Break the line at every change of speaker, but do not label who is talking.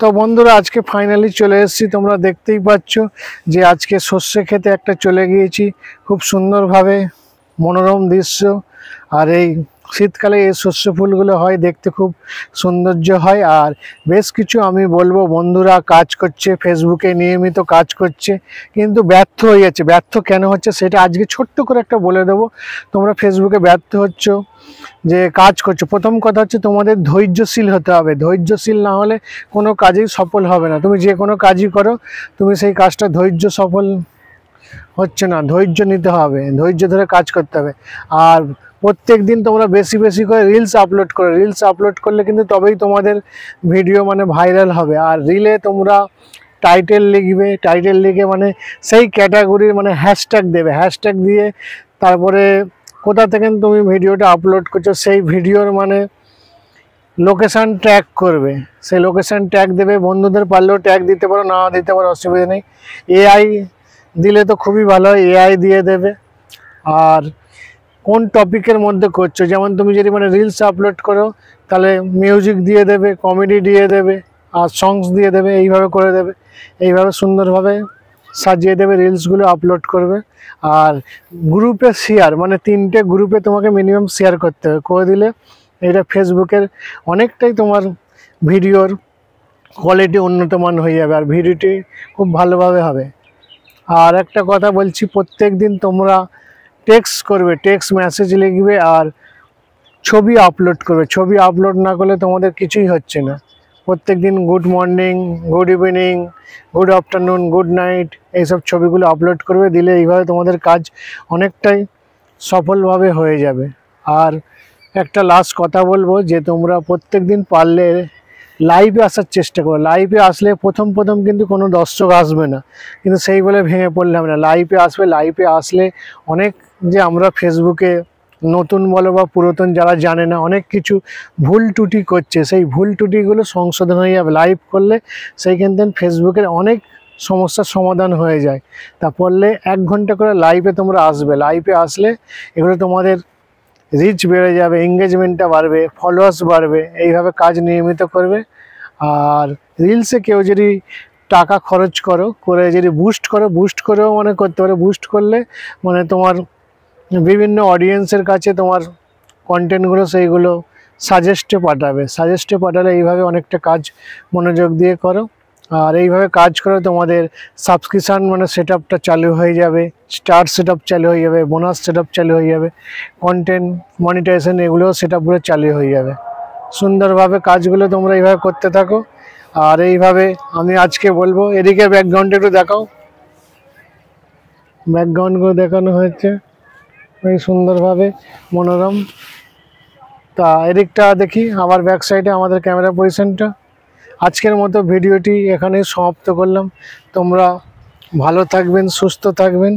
তো বন্ধুরা আজকে ফাইনালি চলে এসেছি, তোমরা দেখতেই পাচ্ছ যে আজকে সর্ষে খেতে একটা চলে গিয়েছি। খুব সুন্দরভাবে মনোরম দৃশ্য। আর এই শীতকালে এই সর্ষে ফুলগুলো হয়, দেখতে খুব সৌন্দর্য হয়। আর বেশ কিছু আমি বলবো বন্ধুরা কাজ করছে, ফেসবুকে নিয়মিত কাজ করছে, কিন্তু ব্যর্থ হয়ে যাচ্ছে। ব্যর্থ কেন হচ্ছে সেটা আজকে ছোট্ট করে একটা বলে দেবো। তোমরা ফেসবুকে ব্যর্থ হচ্ছ যে কাজ করছো, প্রথম কথা হচ্ছে তোমাদের ধৈর্যশীল হতে হবে। ধৈর্যশীল না হলে কোনো কাজেই সফল হবে না। তুমি যে কোনো কাজই করো, তুমি সেই কাজটা সফল হচ্ছে না, ধৈর্য নিতে হবে, ধৈর্য ধরে কাজ করতে হবে। আর প্রত্যেক দিন তোমরা বেশি বেশি করে রিলস আপলোড করো। রিলস আপলোড করলে কিন্তু তবেই তোমাদের ভিডিও ভাইরাল হবে। আর রিলে তোমরা টাইটেল লিখবে, টাইটেল লিখে সেই ক্যাটাগরির হ্যাশট্যাগ দেবে। হ্যাশট্যাগ দিয়ে তারপরে কোথা থেকে তুমি ভিডিওটা আপলোড করছো সেই ভিডিওর লোকেশান ট্যাগ করবে। সেই লোকেশান ট্যাগ দেবে। বন্ধুদের পারলেও ট্যাগ দিতে পারো, না দিতে পারো, অসুবিধা নেই। এআই দিলে তো খুবই ভালো হয়, এআই দিয়ে দেবে। আর কোন টপিকের মধ্যে করছো, যেমন তুমি যদি রিলস আপলোড করো তাহলে মিউজিক দিয়ে দেবে, কমেডি দিয়ে দেবে, আর সংস দিয়ে দেবে। এইভাবে করে দেবে, এইভাবে সুন্দরভাবে সাজিয়ে দেবে, রিলসগুলো আপলোড করবে। আর গ্রুপে শেয়ার, 3টে গ্রুপে তোমাকে মিনিমাম শেয়ার করতে হবে। করে দিলে এটা ফেসবুকের অনেকটাই তোমার ভিডিওর কোয়ালিটি উন্নত মান হয়ে যাবে, আর ভিডিওটি খুব ভালোভাবে হবে। আর একটা কথা বলছি, প্রত্যেক দিন তোমরা টেক্সট করবে, টেক্সট মেসেজ লিখবে, আর ছবি আপলোড করবে। ছবি আপলোড না করলে তোমাদের কিছুই হচ্ছে না। প্রত্যেক দিন good morning, good evening, good afternoon, good night এইসব ছবিগুলো আপলোড করবে। দিলে এইভাবে তোমাদের কাজ অনেকটাই সফলভাবে হয়ে যাবে। আর একটা লাস্ট কথা বলবো যে তোমরা প্রত্যেক দিন পারলে লাইভে আসার চেষ্টা করো। লাইভে আসলে প্রথম কিন্তু কোনো দর্শক আসবে না, কিন্তু সেই বলে ভেঙে পড়লে হবে না। লাইভে আসবে, লাইভে আসলে অনেক যে আমরা ফেসবুকে নতুন বলো বা পুরাতন যারা জানে না, অনেক কিছু ভুল ত্রুটি করছে, সেই ভুল ত্রুটিগুলো সংশোধন হয়ে যাবে লাইভ করলে। সেইখান থেকে ফেসবুকের অনেক সমস্যার সমাধান হয়ে যায়। তা পড়লে 1 ঘন্টা করে লাইভে তোমরা আসবে। লাইভে আসলে এগুলো তোমাদের রিচ বেড়ে যাবে, এঙ্গেজমেন্টটা বাড়বে, ফলোয়ার্স বাড়বে। এইভাবে কাজ নিয়মিত করবে। আর রিলসে কেউ যদি টাকা খরচ করে যদি বুস্ট করেও করতে পারে। বুস্ট করলে তোমার বিভিন্ন অডিয়েন্সের কাছে তোমার কন্টেন্টগুলো সেইগুলো সাজেস্টে পাঠালে এইভাবে অনেকটা কাজ মনোযোগ দিয়ে করো। আর এইভাবে কাজ করে তোমাদের সাবস্ক্রিপশান সেটআপটা চালু হয়ে যাবে, স্টার সেটআপ চালু হয়ে যাবে, বোনাস সেটআপ চালু হয়ে যাবে, কন্টেন্ট মনিটাইজেশন এগুলোও সেটআপগুলো চালু হয়ে যাবে। সুন্দরভাবে কাজগুলো তোমরা এইভাবে করতে থাকো। আর এইভাবে আমি আজকে বলবো, এদিকে ব্যাকগ্রাউন্ড একটু দেখাও। ব্যাকগ্রাউন্ডগুলো দেখানো হয়েছে এই সুন্দরভাবে মনোরম। তা এদিকটা দেখি, আবার ব্যাক সাইডে আমাদের ক্যামেরা পজিশনটা। আজকের মতো ভিডিওটি এখানেই সমাপ্ত করলাম। তোমরা ভালো থাকবেন, সুস্থ থাকবেন।